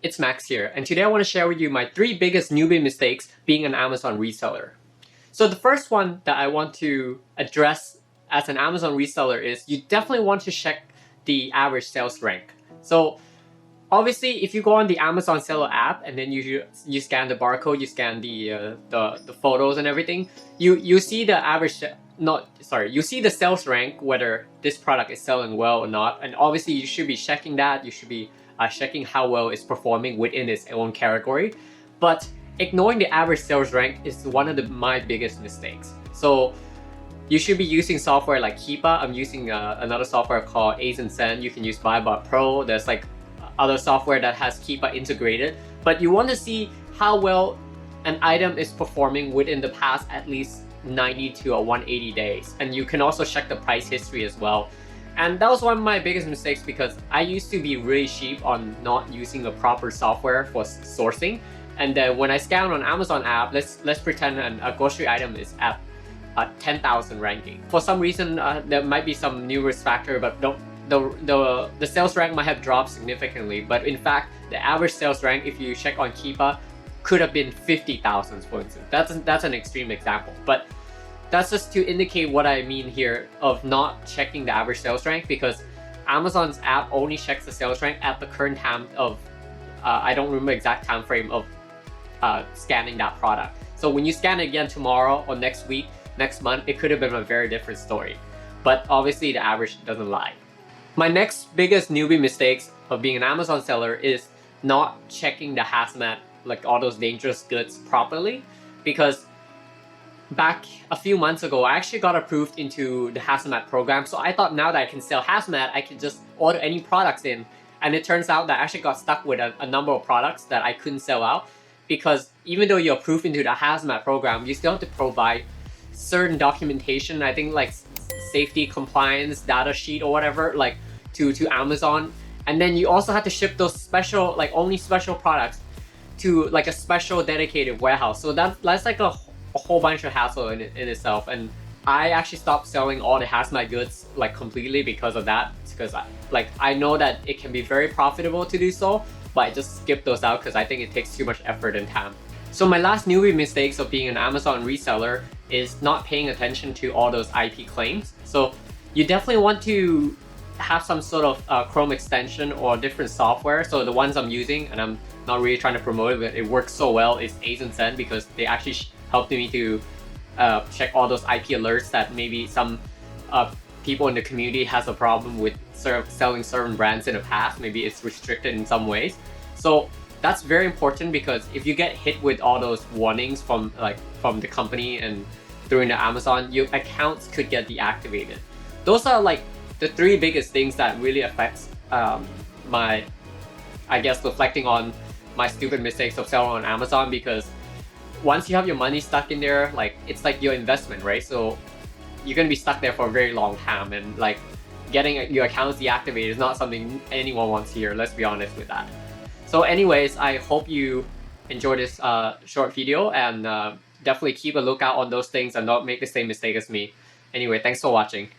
It's Max here, and today I want to share with you my 3 biggest newbie mistakes being an Amazon reseller. So the first one that I want to address as an Amazon reseller is you definitely want to check the average sales rank. So obviously, if you go on the Amazon Seller app and then you scan the barcode, you scan the photos and everything, you see the average you see the sales rank, whether this product is selling well or not, and obviously you should be checking that. You should be checking how well it's performing within its own category. But ignoring the average sales rank is one of my biggest mistakes. So you should be using software like Keepa. I'm using another software called Send. You can use Buybotpro. There's like other software that has Keepa integrated. But you want to see how well an item is performing within the past at least 90 to 180 days. And you can also check the price history as well. And that was one of my biggest mistakes because I used to be really cheap on not using a proper software for sourcing. And then when I scan on Amazon app, let's pretend a grocery item is at 10,000 ranking. For some reason, there might be some new risk factor, but the sales rank might have dropped significantly. But in fact, the average sales rank, if you check on Keepa, could have been 50,000, for instance. That's an extreme example, but that's just to indicate what I mean here of not checking the average sales rank, because Amazon's app only checks the sales rank at the current time of I don't remember exact time frame of scanning that product. So when you scan it again tomorrow or next week, next month, it could have been a very different story. But obviously the average doesn't lie. My next biggest newbie mistakes of being an Amazon seller is not checking the Hazmat, like all those dangerous goods, properly. Because back a few months ago, I actually got approved into the Hazmat program. So I thought now that I can sell Hazmat, I could just order any products in. And it turns out that I actually got stuck with a number of products that I couldn't sell out. Because even though you're approved into the Hazmat program, you still have to provide certain documentation, I think like safety compliance data sheet or whatever, like to Amazon. And then you also have to ship those special, like only special products to like a special dedicated warehouse. So that's like a whole bunch of hassle in itself. And I actually stopped selling all the Hazmat goods like completely because of that, because I know that it can be very profitable to do so, but I just skip those out because I think it takes too much effort and time. So my last newbie mistakes of being an Amazon reseller is not paying attention to all those IP claims. So you definitely want to have some sort of Chrome extension or different software. So the ones I'm using, and I'm not really trying to promote it, but it works so well, is Send, because they actually helped me to check all those IP alerts that maybe some people in the community has a problem with selling certain brands in the past. Maybe it's restricted in some ways. So that's very important, because if you get hit with all those warnings from the company and through the Amazon, your accounts could get deactivated. Those are like the 3 biggest things that really affects my, I guess, reflecting on my stupid mistakes of selling on Amazon. Because once you have your money stuck in there, like it's like your investment, right? So you're gonna be stuck there for a very long time, and like getting your accounts deactivated is not something anyone wants to hear. Let's be honest with that. So anyways, I hope you enjoyed this short video, and definitely keep a lookout on those things and not make the same mistake as me. Anyway, thanks for watching.